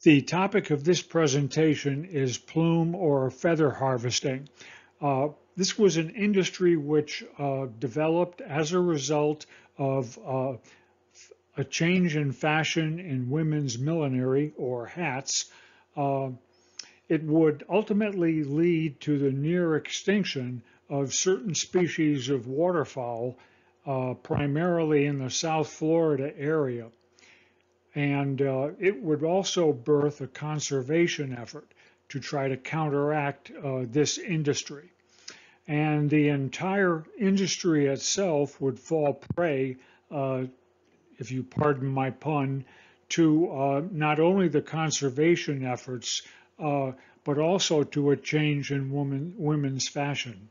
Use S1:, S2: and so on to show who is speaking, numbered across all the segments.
S1: The topic of this presentation is plume or feather harvesting. This was an industry which developed as a result of a change in fashion in women's millinery or hats. Uh, it would ultimately lead to the near extinction of certain species of waterfowl, primarily in the South Florida area. And it would also birth a conservation effort to try to counteract this industry. And the entire industry itself would fall prey, if you pardon my pun, to not only the conservation efforts, but also to a change in women's fashion.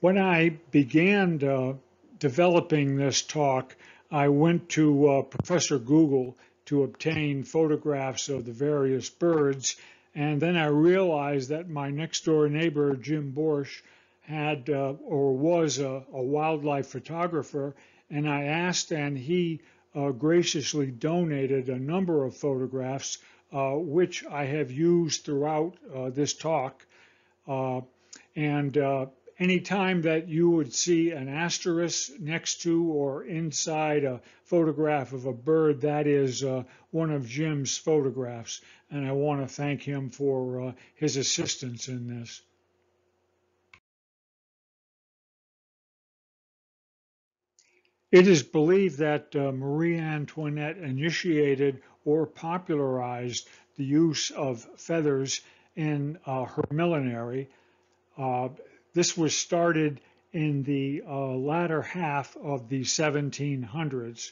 S1: When I began developing this talk, I went to Professor Google to obtain photographs of the various birds, and then I realized that my next door neighbor, Jim Borsch, had or was a wildlife photographer, and I asked, and he graciously donated a number of photographs, which I have used throughout this talk. And any time that you would see an asterisk next to or inside a photograph of a bird, that is one of Jim's photographs. And I want to thank him for his assistance in this. It is believed that Marie Antoinette initiated or popularized the use of feathers in her millinery. This was started in the latter half of the 1700s.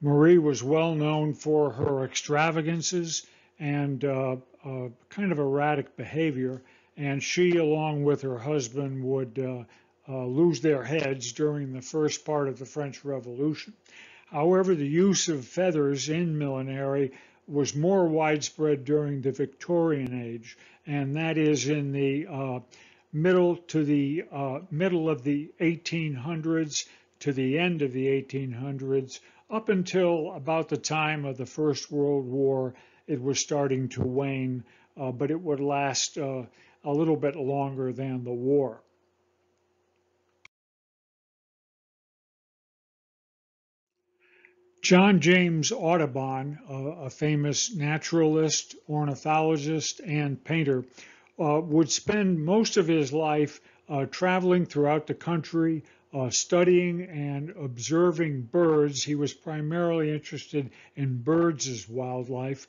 S1: Marie was well known for her extravagances and kind of erratic behavior, and she, along with her husband, would lose their heads during the first part of the French Revolution. However, the use of feathers in millinery was more widespread during the Victorian age, and that is in the middle of the 1800s to the end of the 1800s, up until about the time of the First World War. It was starting to wane, but it would last a little bit longer than the war. John James Audubon, a famous naturalist, ornithologist, and painter, would spend most of his life traveling throughout the country, studying and observing birds. He was primarily interested in birds as wildlife.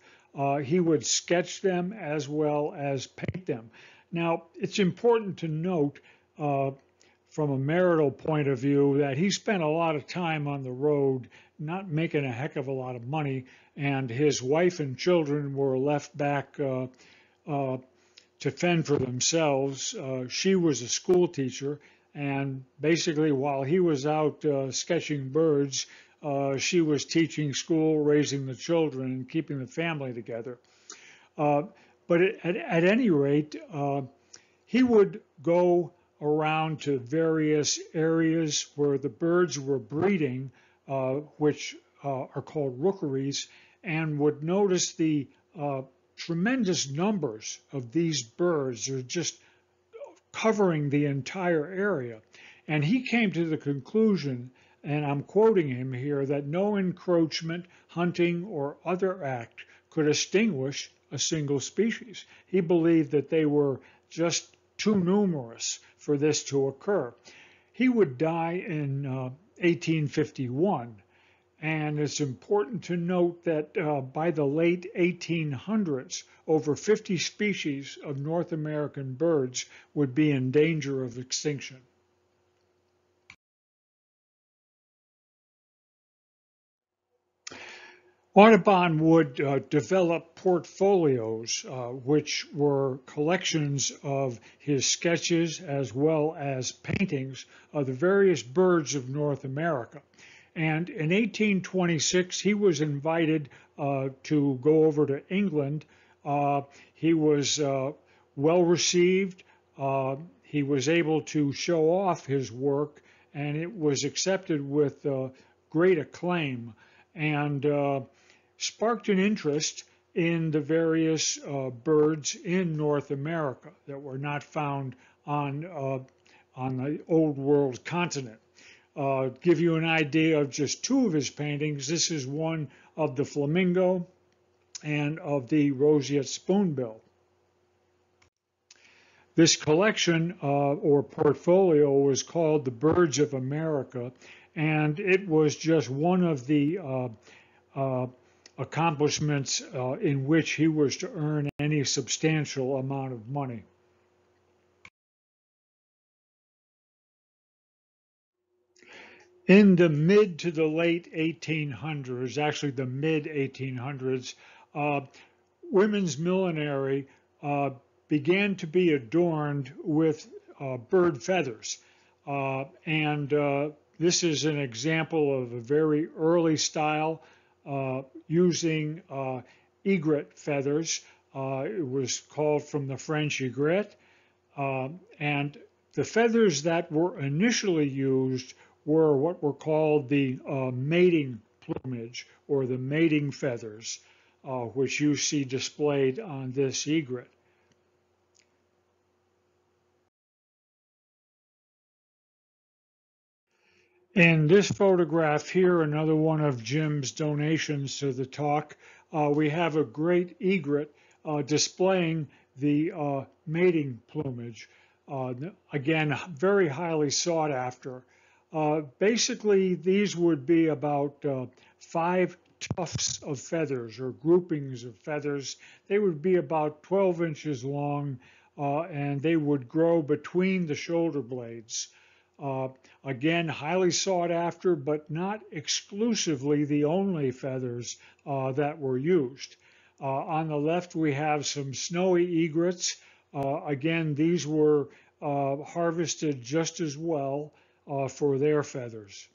S1: He would sketch them as well as paint them. Now, it's important to note from a marital point of view that he spent a lot of time on the road, not making a heck of a lot of money, and his wife and children were left back to fend for themselves. She was a school teacher, and basically while he was out sketching birds, she was teaching school, raising the children, and keeping the family together. But at any rate, he would go around to various areas where the birds were breeding, which are called rookeries, and would notice the tremendous numbers of these birds are just covering the entire area. And he came to the conclusion, and I'm quoting him here, that no encroachment, hunting, or other act could extinguish a single species. He believed that they were just too numerous for this to occur. He would die in 1851, and it's important to note that by the late 1800s, over 50 species of North American birds would be in danger of extinction. Audubon would develop portfolios, which were collections of his sketches as well as paintings of the various birds of North America. And in 1826, he was invited to go over to England. He was well received. He was able to show off his work, and it was accepted with great acclaim. and sparked an interest in the various birds in North America that were not found on the Old World continent. Give you an idea of just two of his paintings. This is one of the flamingo and of the roseate spoonbill. This collection or portfolio was called The Birds of America, and it was just one of the accomplishments in which he was to earn any substantial amount of money. In the mid to the late 1800s, actually the mid 1800s, women's millinery began to be adorned with bird feathers. This is an example of a very early style using egret feathers. It was called from the French aigrette. And the feathers that were initially used were what were called the mating plumage, or the mating feathers, which you see displayed on this egret. In this photograph here, another one of Jim's donations to the talk, we have a great egret displaying the mating plumage. Again, very highly sought after. Basically, these would be about 5 tufts of feathers or groupings of feathers. They would be about 12 inches long, and they would grow between the shoulder blades. Again, highly sought after, but not exclusively the only feathers that were used. On the left, we have some snowy egrets. Again, these were harvested just as well for their feathers.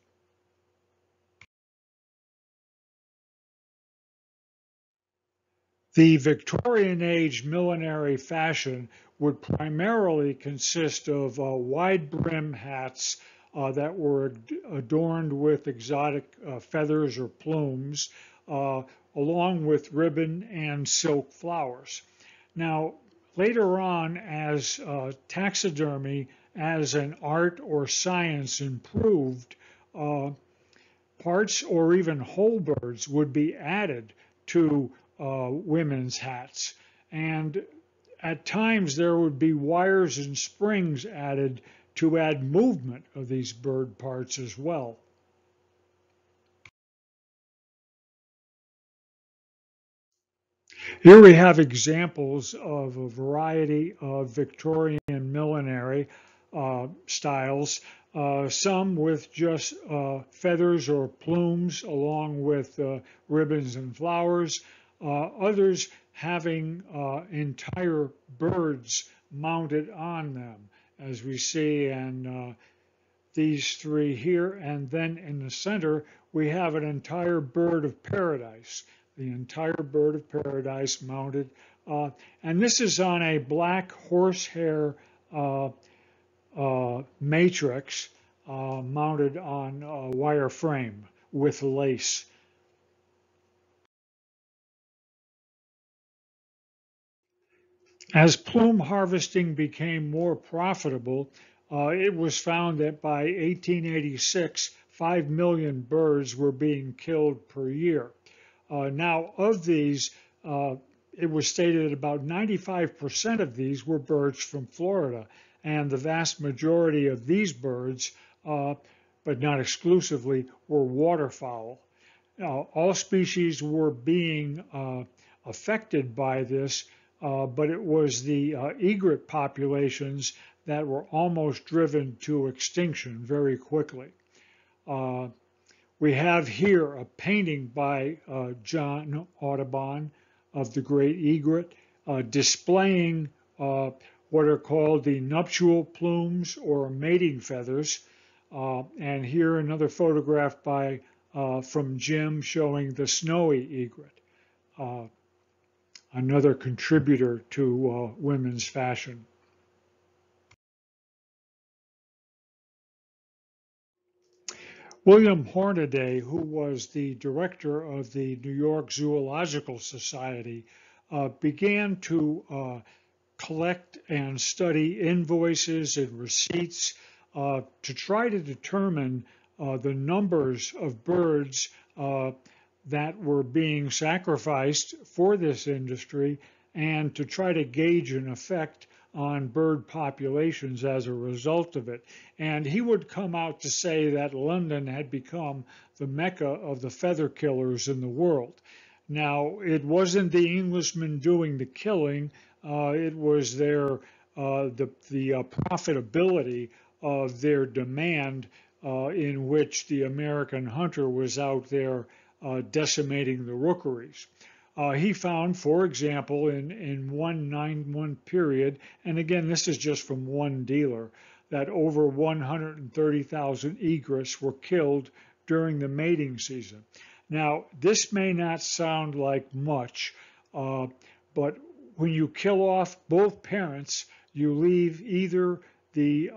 S1: The Victorian age millinery fashion would primarily consist of wide brim hats that were adorned with exotic feathers or plumes, along with ribbon and silk flowers. Now, later on, as taxidermy as an art or science improved, parts or even whole birds would be added to women's hats. And at times there would be wires and springs added to add movement of these bird parts as well. Here we have examples of a variety of Victorian millinery styles, some with just feathers or plumes along with ribbons and flowers, others having entire birds mounted on them, as we see in these three here. And then in the center, we have an entire bird of paradise, the entire bird of paradise mounted. And this is on a black horsehair matrix mounted on a wire frame with lace. As plume harvesting became more profitable, it was found that by 1886, 5 million birds were being killed per year. Now, of these, it was stated that about 95% of these were birds from Florida, and the vast majority of these birds, but not exclusively, were waterfowl. Now, all species were being affected by this, but it was the egret populations that were almost driven to extinction very quickly. We have here a painting by John Audubon of the great egret, displaying what are called the nuptial plumes or mating feathers. And here another photograph by from Jim showing the snowy egret, another contributor to women's fashion. William Hornaday, who was the director of the New York Zoological Society, began to collect and study invoices and receipts to try to determine the numbers of birds that were being sacrificed for this industry and to try to gauge an effect on bird populations as a result of it. And he would come out to say that London had become the mecca of the feather killers in the world. Now, it wasn't the Englishmen doing the killing, it was their the profitability of their demand in which the American hunter was out there decimating the rookeries. He found, for example, in one 9-month period, and again, this is just from one dealer, that over 130,000 egrets were killed during the mating season. Now, this may not sound like much, but when you kill off both parents, you leave either the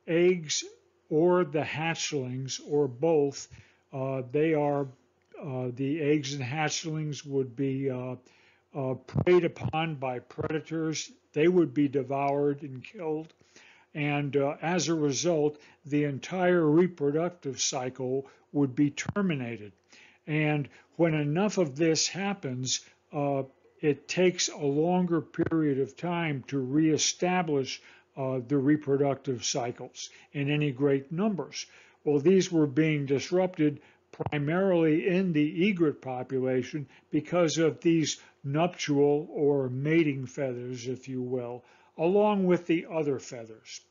S1: eggs or the hatchlings or both. The eggs and hatchlings would be preyed upon by predators. They would be devoured and killed. And as a result, the entire reproductive cycle would be terminated. And when enough of this happens, it takes a longer period of time to reestablish the reproductive cycles in any great numbers. Well, these were being disrupted primarily in the egret population because of these nuptial or mating feathers, if you will, along with the other feathers.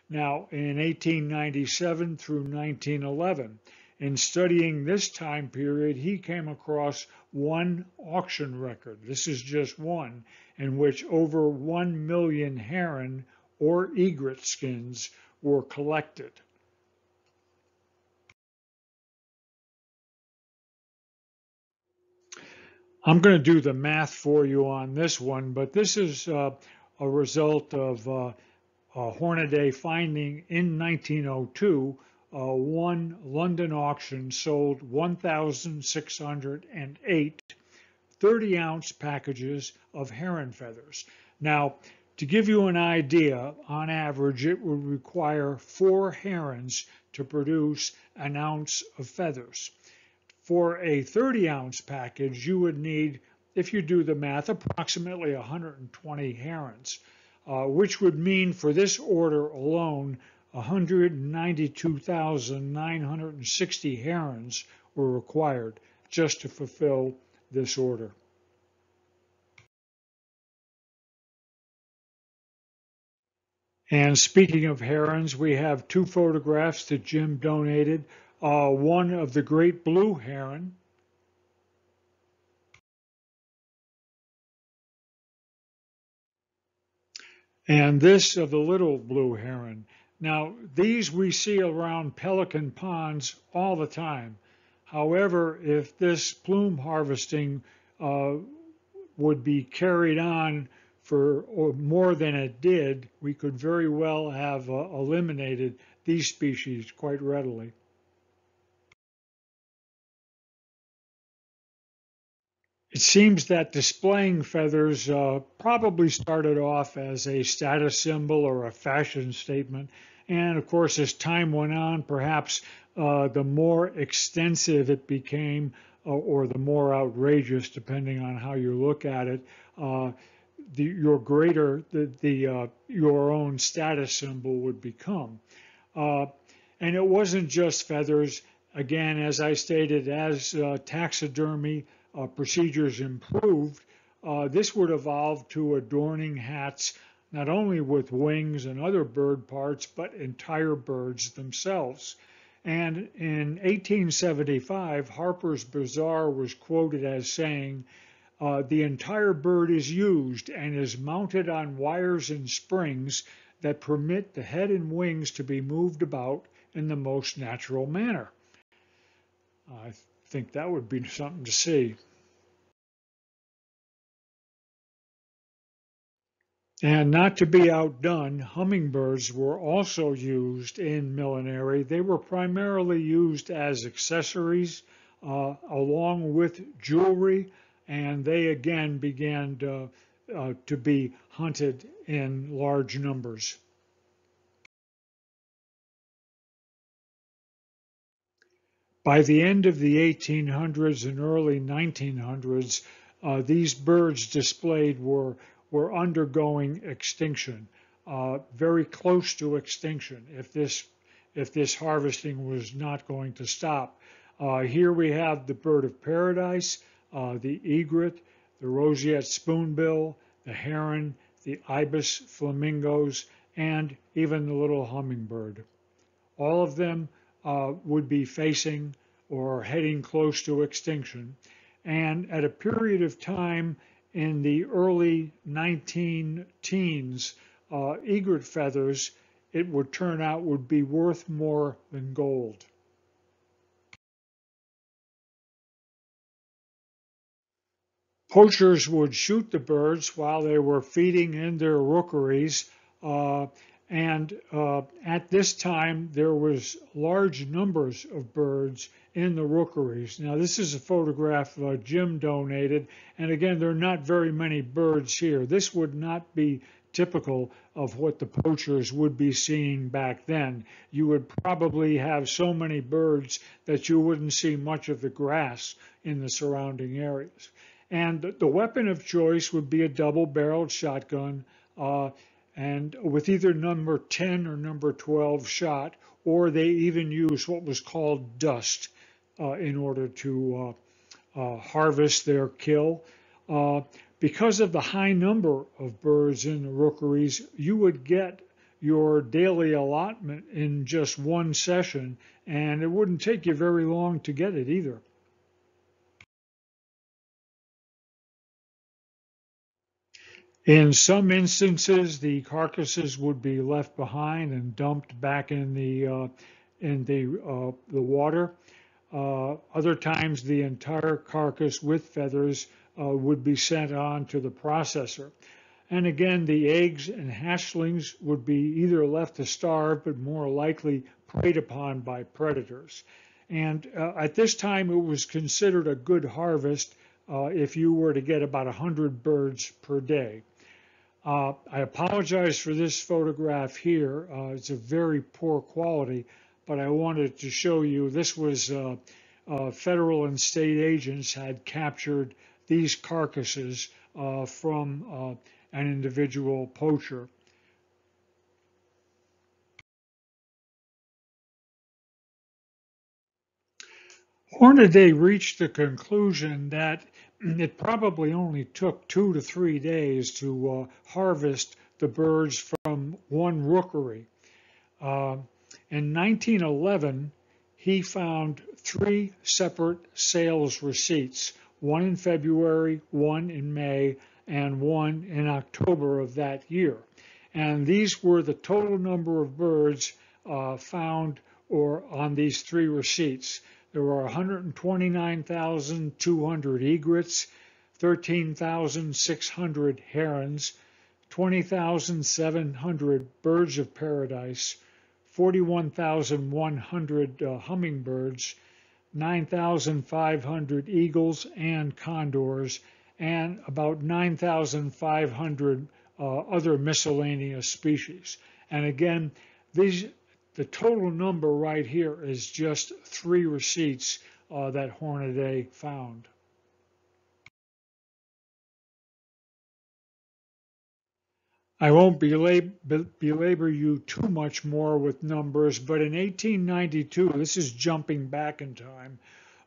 S1: Now, in 1897 through 1911, in studying this time period, he came across one auction record. This is just one, in which over 1 million heron or egret skins were collected. I'm going to do the math for you on this one, but this is a result of Hornaday finding in 1902 one London auction sold 1,608 30-ounce packages of heron feathers. Now, to give you an idea, on average, it would require 4 herons to produce an ounce of feathers. For a 30-ounce package, you would need, if you do the math, approximately 120 herons, which would mean for this order alone, 192,960 herons were required just to fulfill this order. And speaking of herons, we have 2 photographs that Jim donated. One of the great blue heron, and this of the little blue heron. Now, these we see around pelican ponds all the time. However, if this plume harvesting would be carried on for more than it did, we could very well have eliminated these species quite readily. It seems that displaying feathers probably started off as a status symbol or a fashion statement. And of course, as time went on, perhaps the more extensive it became, or the more outrageous, depending on how you look at it, your greater your own status symbol would become. And it wasn't just feathers. Again, as I stated, as taxidermy procedures improved, this would evolve to adorning hats not only with wings and other bird parts, but entire birds themselves. And in 1875, Harper's Bazaar was quoted as saying, the entire bird is used and is mounted on wires and springs that permit the head and wings to be moved about in the most natural manner. I think that would be something to see. And not to be outdone, hummingbirds were also used in millinery. They were primarily used as accessories along with jewelry, and they again began to be hunted in large numbers. By the end of the 1800s and early 1900s, these birds displayed were undergoing extinction, very close to extinction if this harvesting was not going to stop. Here we have the bird of paradise, the egret, the roseate spoonbill, the heron, the ibis flamingos, and even the little hummingbird. All of them would be facing or heading close to extinction. And at a period of time in the early 19 teens, egret feathers, it would turn out, would be worth more than gold. Poachers would shoot the birds while they were feeding in their rookeries, and at this time there was large numbers of birds in the rookeries. Now this is a photograph Jim donated, and again there are not very many birds here. This would not be typical of what the poachers would be seeing back then. You would probably have so many birds that you wouldn't see much of the grass in the surrounding areas. And the weapon of choice would be a double-barreled shotgun, and with either number 10 or number 12 shot, or they even use what was called dust in order to harvest their kill. Because of the high number of birds in the rookeries, you would get your daily allotment in just one session, and it wouldn't take you very long to get it either. In some instances, the carcasses would be left behind and dumped back in the water. Other times, the entire carcass with feathers would be sent on to the processor. And again, the eggs and hatchlings would be either left to starve, but more likely preyed upon by predators. And at this time, it was considered a good harvest if you were to get about 100 birds per day. I apologize for this photograph here. It's a very poor quality, but I wanted to show you this was federal and state agents had captured these carcasses from an individual poacher. Hornaday reached the conclusion that it probably only took 2 to 3 days to harvest the birds from one rookery. In 1911, he found 3 separate sales receipts, one in February, one in May, and one in October of that year. And these were the total number of birds found or on these 3 receipts. There were 129,200 egrets, 13,600 herons, 20,700 birds of paradise, 41,100 hummingbirds, 9,500 eagles and condors, and about 9,500 other miscellaneous species. And again, the total number right here is just 3 receipts that Hornaday found. I won't belabor you too much more with numbers, but in 1892, this is jumping back in time,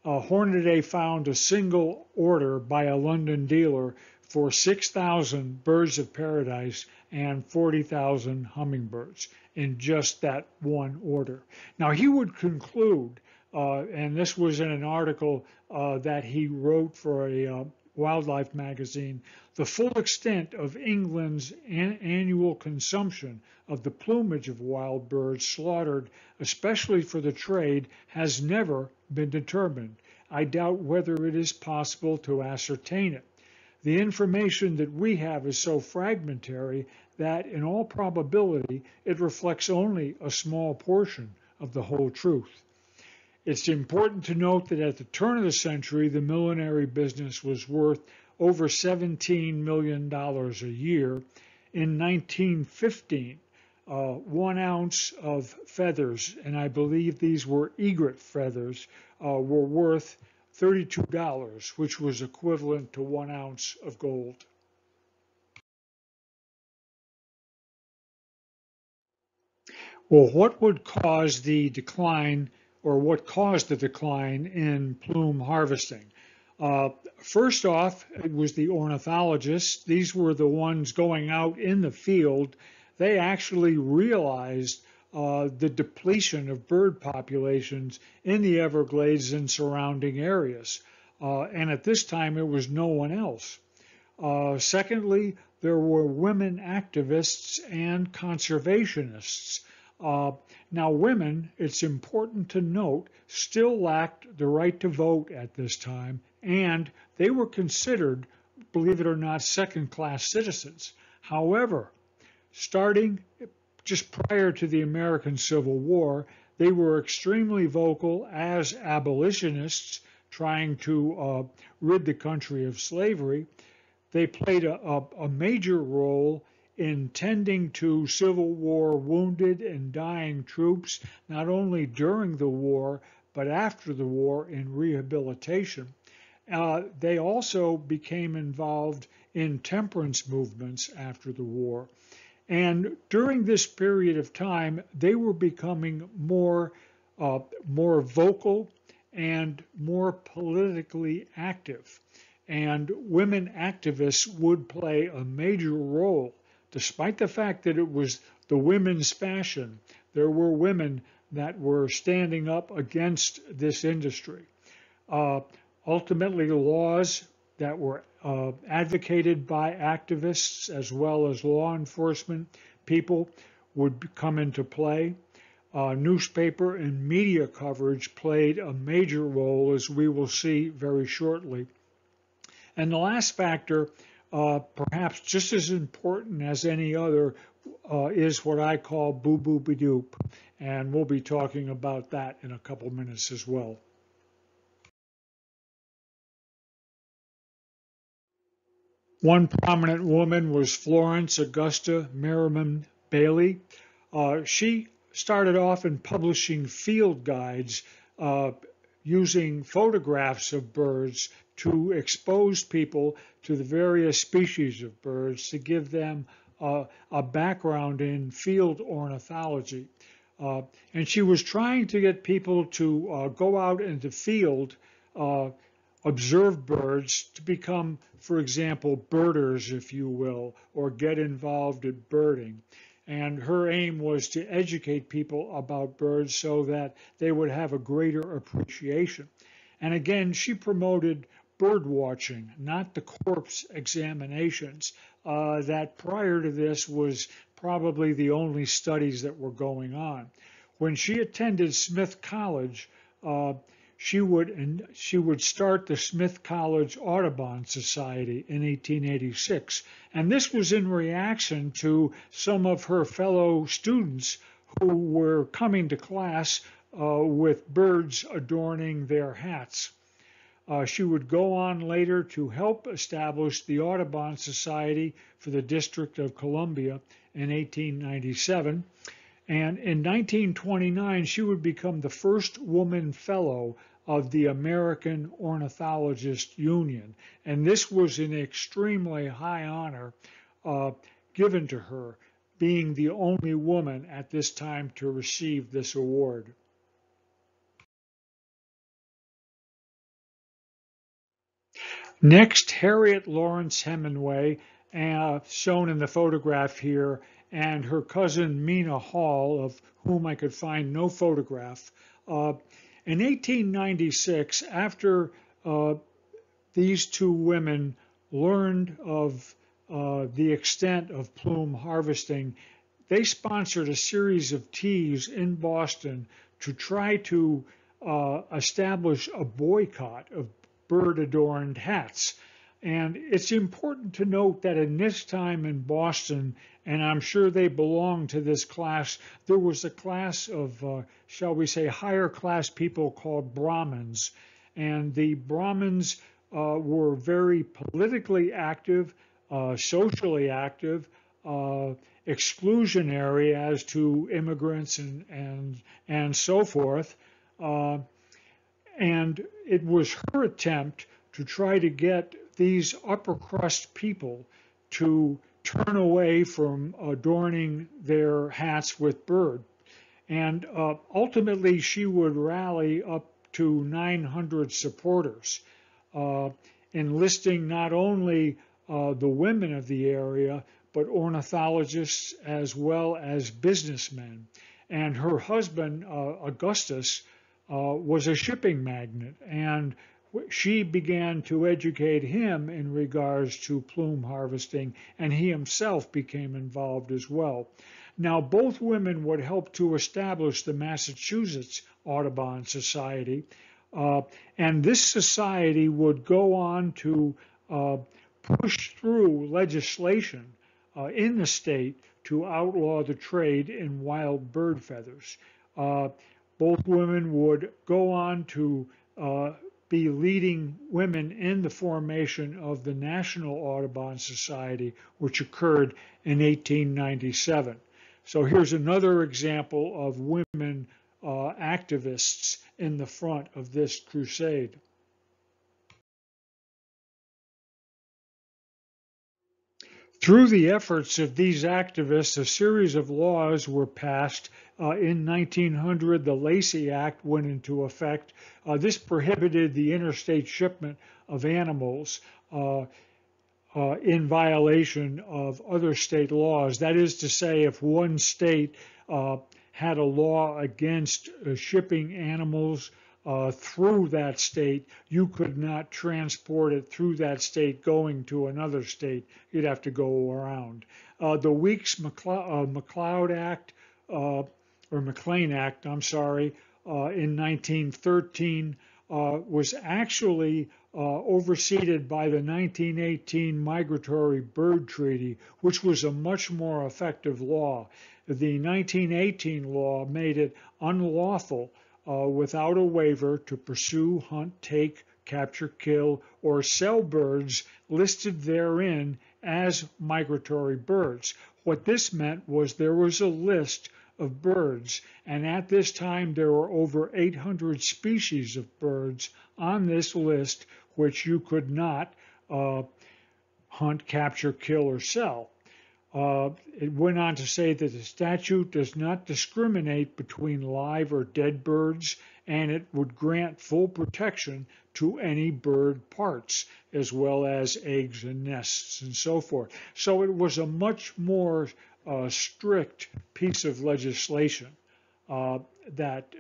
S1: Hornaday found a single order by a London dealer for 6,000 birds of paradise and 40,000 hummingbirds in just that one order. Now he would conclude, and this was in an article that he wrote for a wildlife magazine, the full extent of England's annual consumption of the plumage of wild birds slaughtered, especially for the trade, has never been determined. I doubt whether it is possible to ascertain it. the information that we have is so fragmentary that in all probability it reflects only a small portion of the whole truth. It's important to note that at the turn of the century, the millinery business was worth over $17 million a year. In 1915, 1 ounce of feathers, and I believe these were egret feathers, were worth $32, which was equivalent to 1 ounce of gold. Well, what would cause the decline, or what caused the decline in plume harvesting? First off, it was the ornithologists. These were the ones going out in the field. They actually realized the depletion of bird populations in the Everglades and surrounding areas. And at this time, it was no one else. Secondly, there were women activists and conservationists. Now, women, it's important to note, still lacked the right to vote at this time, and they were considered, believe it or not, second-class citizens. However, starting just prior to the American Civil War, they were extremely vocal as abolitionists trying to rid the country of slavery. They played a major role in tending to Civil War wounded and dying troops, not only during the war, but after the war in rehabilitation. They also became involved in temperance movements after the war. And during this period of time, they were becoming more vocal and more politically active. And women activists would play a major role. Despite the fact that it was the women's fashion, there were women that were standing up against this industry. Ultimately, laws that were advocated by activists as well as law enforcement people would come into play. Newspaper and media coverage played a major role, as we will see very shortly. And the last factor, perhaps just as important as any other, is what I call boo-boo-be-doop. And we'll be talking about that in a couple minutes as well. One prominent woman was Florence Augusta Merriman Bailey. She started off in publishing field guides using photographs of birds to expose people to the various species of birds to give them a background in field ornithology. And she was trying to get people to go out into field, observe birds, to become, for example, birders, if you will, or get involved in birding. And her aim was to educate people about birds so that they would have a greater appreciation. And again, she promoted bird watching, not the corpse examinations. That prior to this was probably the only studies that were going on. When she attended Smith College, she would start the Smith College Audubon Society in 1886. And this was in reaction to some of her fellow students who were coming to class with birds adorning their hats. She would go on later to help establish the Audubon Society for the District of Columbia in 1897. And in 1929, she would become the first woman fellow of the American Ornithologist Union. And this was an extremely high honor given to her, being the only woman at this time to receive this award. Next, Harriet Lawrence Hemenway, shown in the photograph here, and her cousin Minna Hall, of whom I could find no photograph. In 1896, after these two women learned of the extent of plume harvesting, they sponsored a series of teas in Boston to try to establish a boycott of bird-adorned hats. And it's important to note that in this time in Boston, and I'm sure they belong to this class, there was a class of, shall we say, higher class people called Brahmins. And the Brahmins were very politically active, socially active, exclusionary as to immigrants and so forth. And it was her attempt to try to get these upper crust people to turn away from adorning their hats with bird. And ultimately, she would rally up to 900 supporters, enlisting not only the women of the area, but ornithologists as well as businessmen. And her husband, Augustus, was a shipping magnate, and she began to educate him in regards to plume harvesting, and he himself became involved as well. Now, both women would help to establish the Massachusetts Audubon Society, and this society would go on to push through legislation in the state to outlaw the trade in wild bird feathers. Both women would go on to be leading women in the formation of the National Audubon Society, which occurred in 1897. So here's another example of women activists in the front of this crusade. Through the efforts of these activists, a series of laws were passed. In 1900, the Lacey Act went into effect. This prohibited the interstate shipment of animals in violation of other state laws. That is to say, if one state had a law against shipping animals through that state, you could not transport it through that state going to another state. You'd have to go around. The Weeks-McLeod Act, or McLean Act, I'm sorry, in 1913 was actually overseen by the 1918 Migratory Bird Treaty, which was a much more effective law. The 1918 law made it unlawful without a waiver to pursue, hunt, take, capture, kill, or sell birds listed therein as migratory birds. What this meant was there was a list of birds, and at this time there were over 800 species of birds on this list which you could not hunt, capture, kill, or sell. It went on to say that the statute does not discriminate between live or dead birds, and it would grant full protection to any bird parts, as well as eggs and nests and so forth. So it was a much more strict piece of legislation that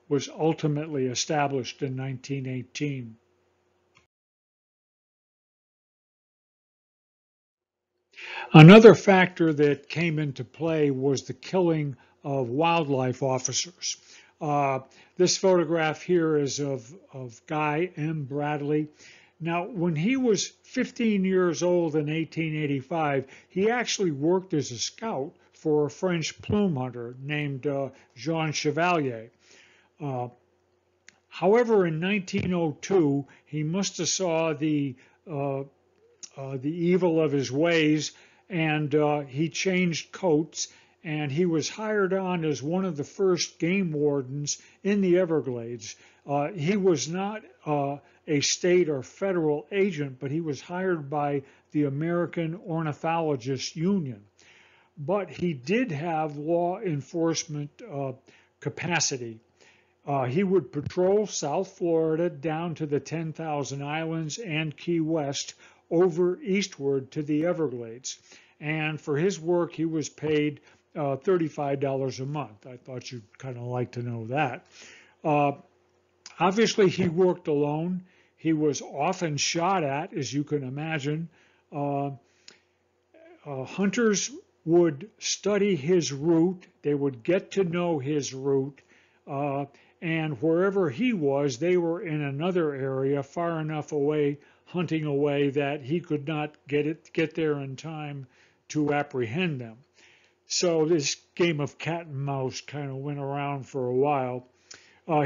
S1: was ultimately established in 1918. Another factor that came into play was the killing of wildlife officers. This photograph here is of Guy M. Bradley. Now, when he was 15 years old in 1885, he actually worked as a scout for a French plume hunter named Jean Chevalier. However, in 1902, he must have saw the evil of his ways, and he changed coats, and he was hired on as one of the first game wardens in the Everglades. He was not a state or federal agent, but he was hired by the American Ornithologists Union. But he did have law enforcement capacity. He would patrol South Florida down to the 10,000 Islands and Key West, over eastward to the Everglades. And for his work, he was paid $35 a month. I thought you'd kind of like to know that. Obviously, he worked alone. He was often shot at, as you can imagine. Hunters would study his route. They would get to know his route. and wherever he was, they were in another area far enough away, hunting away, that he could not get there in time to apprehend them. So this game of cat and mouse kind of went around for a while.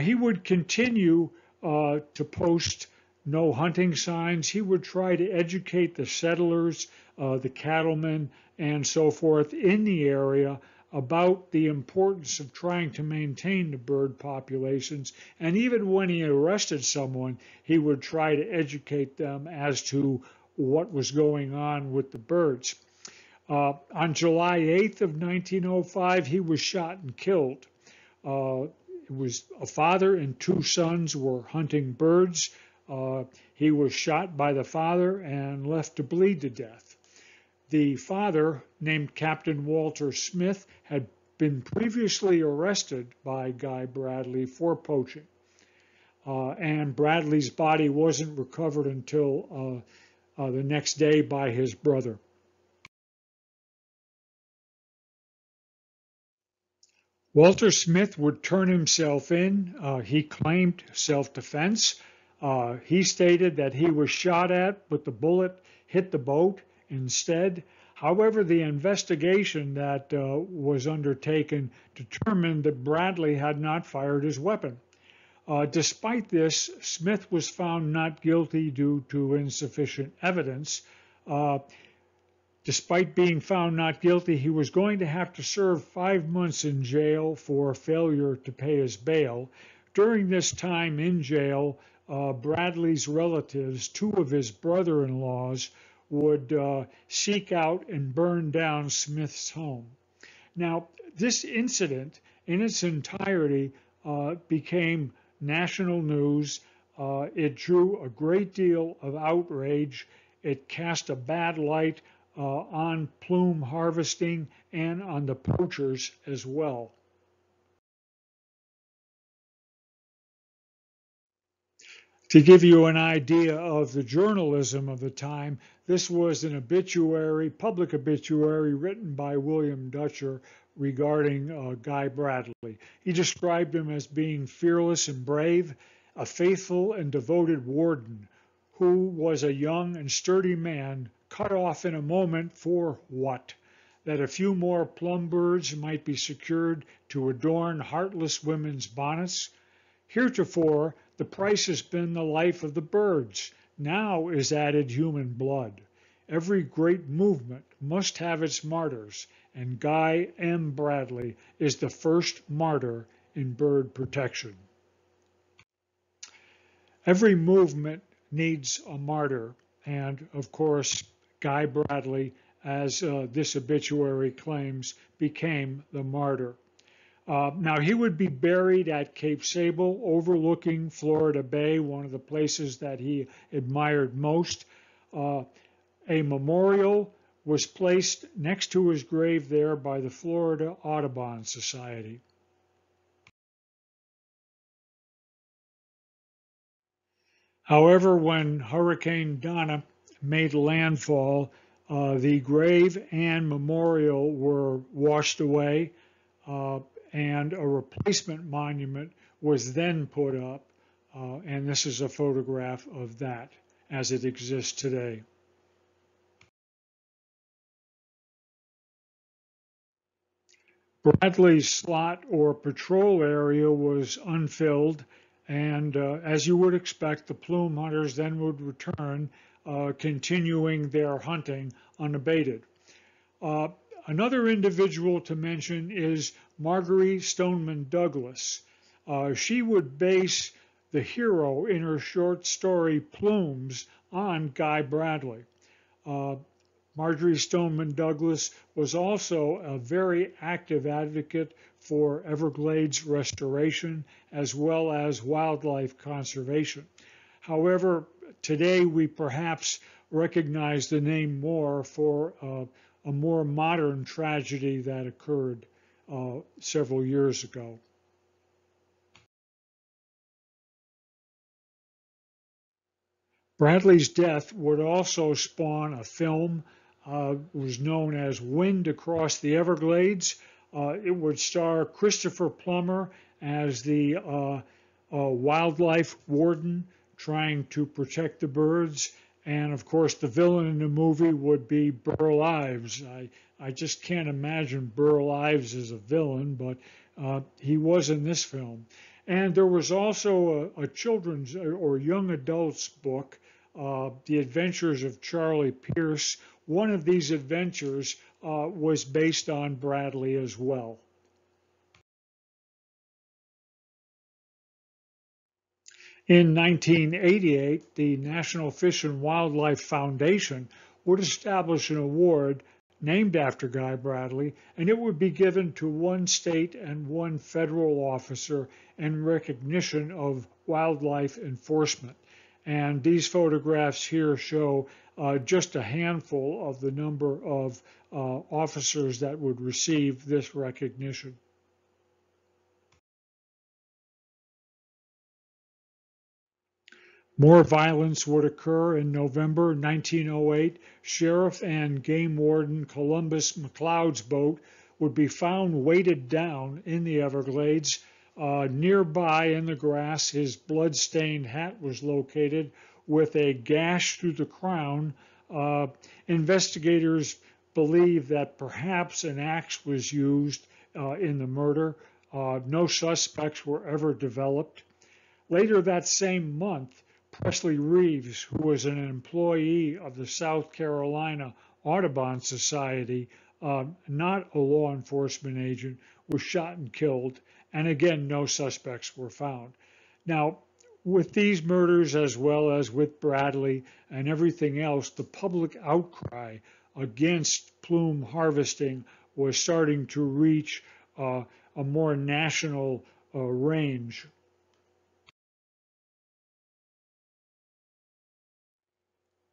S1: He would continue to post no hunting signs. He would try to educate the settlers, the cattlemen, and so forth in the area about the importance of trying to maintain the bird populations. And even when he arrested someone, he would try to educate them as to what was going on with the birds. On July 8th of 1905, he was shot and killed. It was a father and two sons were hunting birds. He was shot by the father and left to bleed to death. The father, named Captain Walter Smith, had been previously arrested by Guy Bradley for poaching. And Bradley's body wasn't recovered until the next day by his brother. Walter Smith would turn himself in. He claimed self-defense. He stated that he was shot at, but the bullet hit the boat instead. However, the investigation that was undertaken determined that Bradley had not fired his weapon. Despite this, Smith was found not guilty due to insufficient evidence. Despite being found not guilty, he was going to have to serve 5 months in jail for failure to pay his bail. During this time in jail, Bradley's relatives, two of his brother-in-laws, would seek out and burn down Smith's home. Now, this incident in its entirety became national news. It drew a great deal of outrage. It cast a bad light on plume harvesting and on the poachers as well. To give you an idea of the journalism of the time, this was an obituary, public obituary, written by William Dutcher regarding Guy Bradley. He described him as being fearless and brave, a faithful and devoted warden, who was a young and sturdy man, cut off in a moment for what? That a few more plum birds might be secured to adorn heartless women's bonnets? Heretofore, the price has been the life of the birds. Now is added human blood. Every great movement must have its martyrs, and Guy M. Bradley is the first martyr in bird protection. Every movement needs a martyr, and of course, Guy Bradley, as this obituary claims, became the martyr. Now, he would be buried at Cape Sable, overlooking Florida Bay, one of the places that he admired most. A memorial was placed next to his grave there by the Florida Audubon Society. However, when Hurricane Donna made landfall, the grave and memorial were washed away, and a replacement monument was then put up, and this is a photograph of that as it exists today. Bradley's slot or patrol area was unfilled, and as you would expect, the plume hunters then would return, continuing their hunting unabated. Another individual to mention is Marguerite Stoneman Douglas. She would base the hero in her short story Plumes on Guy Bradley. Marjorie Stoneman Douglas was also a very active advocate for Everglades restoration as well as wildlife conservation. However, today we perhaps recognize the name more for a more modern tragedy that occurred several years ago. Bradley's death would also spawn a film. Was known as Wind Across the Everglades. It would star Christopher Plummer as the wildlife warden trying to protect the birds. And of course, the villain in the movie would be Burl Ives. I just can't imagine Burl Ives as a villain, but he was in this film. And there was also a children's or young adults book, The Adventures of Charlie Pierce. One of these adventures was based on Bradley as well. In 1988, the National Fish and Wildlife Foundation would establish an award named after Guy Bradley, and it would be given to one state and one federal officer in recognition of wildlife enforcement. And these photographs here show just a handful of the number of officers that would receive this recognition. More violence would occur in November 1908. Sheriff and Game Warden Columbus McLeod's boat would be found weighted down in the Everglades. Nearby in the grass, his blood-stained hat was located with a gash through the crown. Investigators believe that perhaps an axe was used in the murder. No suspects were ever developed. Later that same month, Presley Reeves, who was an employee of the South Carolina Audubon Society, not a law enforcement agent, was shot and killed. And again, no suspects were found. Now, with these murders, as well as with Bradley and everything else, the public outcry against plume harvesting was starting to reach a more national range.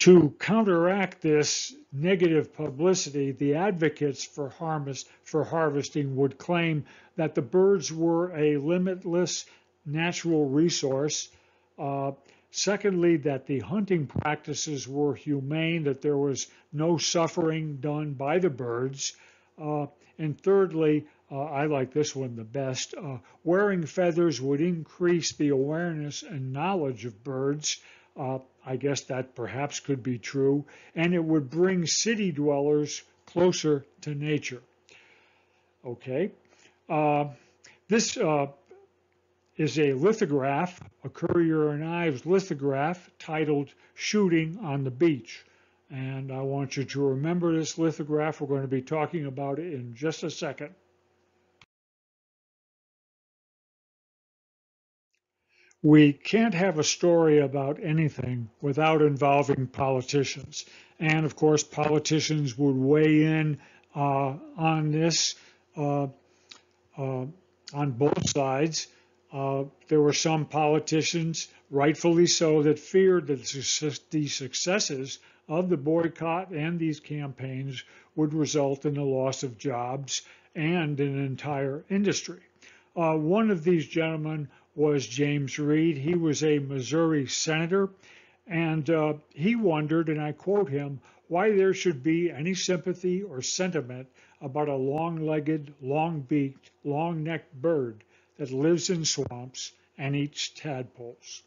S1: To counteract this negative publicity, the advocates for harvesting would claim that the birds were a limitless natural resource. Secondly, that the hunting practices were humane, that there was no suffering done by the birds. And thirdly, I like this one the best, wearing feathers would increase the awareness and knowledge of birds. I guess that perhaps could be true, and it would bring city dwellers closer to nature. Okay, this is a lithograph, a Currier and Ives lithograph titled Shooting on the Beach. And I want you to remember this lithograph. We're going to be talking about it in just a second. We can't have a story about anything without involving politicians. And of course, politicians would weigh in on this on both sides. There were some politicians, rightfully so, that feared that the successes of the boycott and these campaigns would result in the loss of jobs and an entire industry. One of these gentlemen was James Reed. He was a Missouri senator, and he wondered, and I quote him, why there should be any sympathy or sentiment about a long-legged, long-beaked, long-necked bird that lives in swamps and eats tadpoles.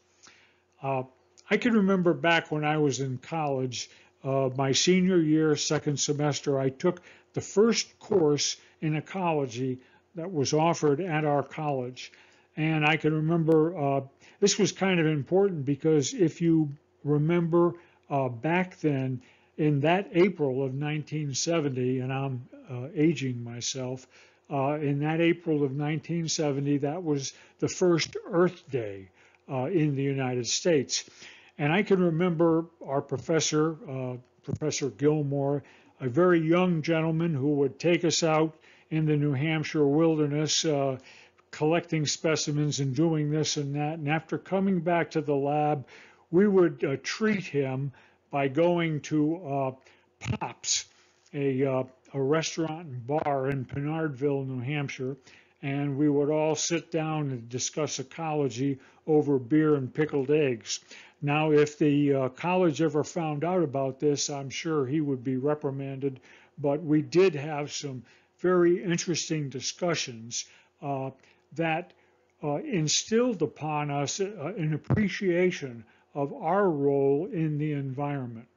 S1: I can remember back when I was in college, my senior year, second semester, I took the first course in ecology that was offered at our college. And I can remember this was kind of important because if you remember back then, in that April of 1970, and I'm aging myself, in that April of 1970, that was the first Earth Day in the United States. And I can remember our professor, Professor Gilmore, a very young gentleman who would take us out in the New Hampshire wilderness, collecting specimens and doing this and that. And after coming back to the lab, we would treat him by going to Pops, a restaurant and bar in Pinardville, New Hampshire, and we would all sit down and discuss ecology over beer and pickled eggs. Now, if the college ever found out about this, I'm sure he would be reprimanded, but we did have some very interesting discussions that instilled upon us an appreciation of our role in the environment.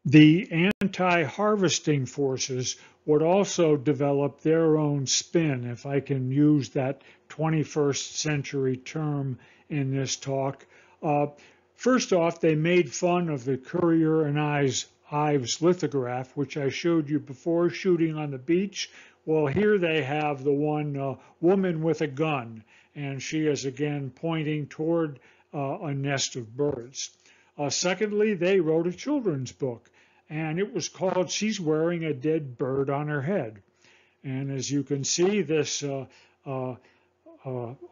S1: The anti-harvesting forces would also develop their own spin, if I can use that 21st century term in this talk. First off, they made fun of the Currier and Ives lithograph, which I showed you before, shooting on the beach. Well, here they have the one woman with a gun, and she is again pointing toward a nest of birds. Secondly, they wrote a children's book, and it was called She's Wearing a Dead Bird on Her Head. And as you can see, this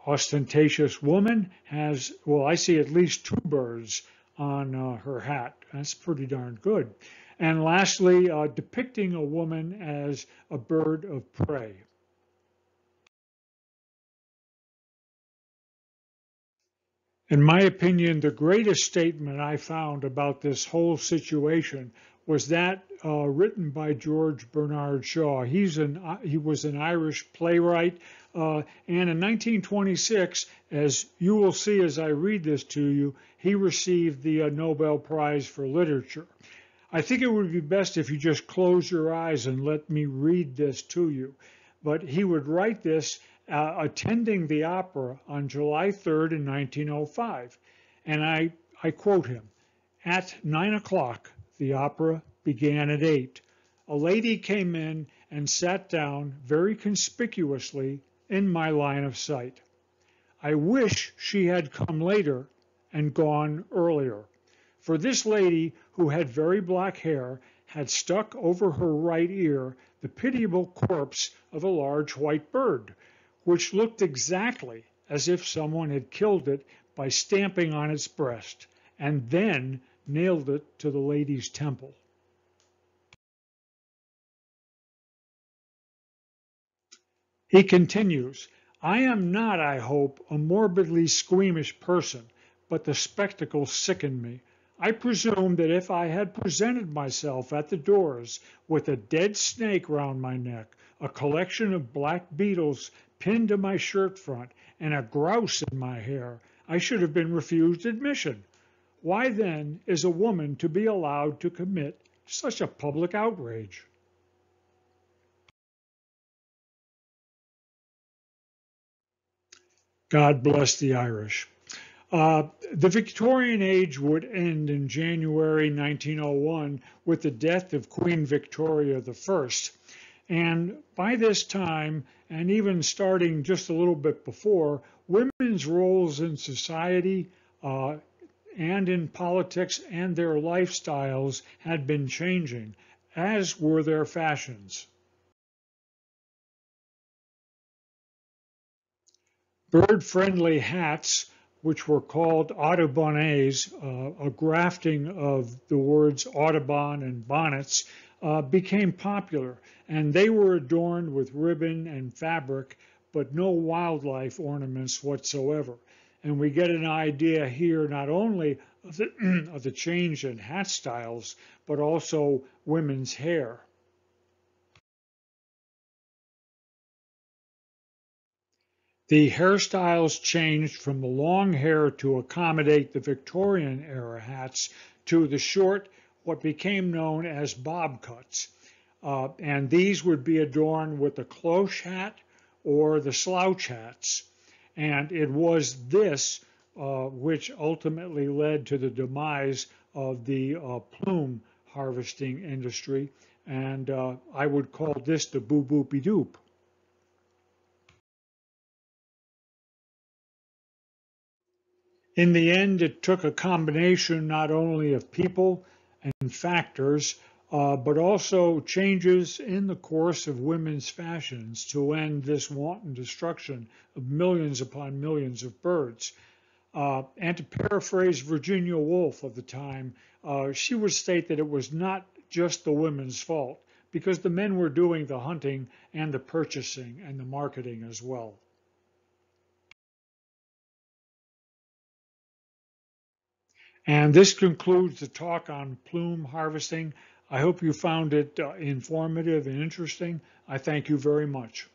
S1: ostentatious woman has, well, I see at least two birds on her hat. That's pretty darn good. And lastly, depicting a woman as a bird of prey. In my opinion, the greatest statement I found about this whole situation was that written by George Bernard Shaw. He was an Irish playwright, and in 1926, as you will see as I read this to you, he received the Nobel Prize for Literature. I think it would be best if you just close your eyes and let me read this to you. But he would write this attending the opera on July 3rd in 1905. And I quote him, "At 9 o'clock, the opera began at 8. A lady came in and sat down very conspicuously in my line of sight. I wish she had come later and gone earlier. For this lady, who had very black hair, had stuck over her right ear the pitiable corpse of a large white bird, which looked exactly as if someone had killed it by stamping on its breast, and then nailed it to the lady's temple." He continues, "I am not, I hope, a morbidly squeamish person, but the spectacle sickened me. I presume that if I had presented myself at the doors with a dead snake round my neck, a collection of black beetles pinned to my shirt front, and a grouse in my hair, I should have been refused admission. Why then is a woman to be allowed to commit such a public outrage?" God bless the Irish. The Victorian age would end in January 1901 with the death of Queen Victoria I. And by this time, and even starting just a little bit before, women's roles in society and in politics and their lifestyles had been changing, as were their fashions. Bird-friendly hats, which were called audubonnets, a grafting of the words audubon and bonnets, became popular, and they were adorned with ribbon and fabric, but no wildlife ornaments whatsoever. And we get an idea here not only of the change in hat styles, but also women's hair. The hairstyles changed from the long hair to accommodate the Victorian era hats to the short, what became known as bob cuts. And these would be adorned with the cloche hat or the slouch hats. And it was this which ultimately led to the demise of the plume harvesting industry. And I would call this the boo-boopy-doop. In the end, it took a combination not only of people and factors, but also changes in the course of women's fashions to end this wanton destruction of millions upon millions of birds. And to paraphrase Virginia Woolf of the time, she would state that it was not just the women's fault, because the men were doing the hunting and the purchasing and the marketing as well. And this concludes the talk on plume harvesting. I hope you found it informative and interesting. I thank you very much.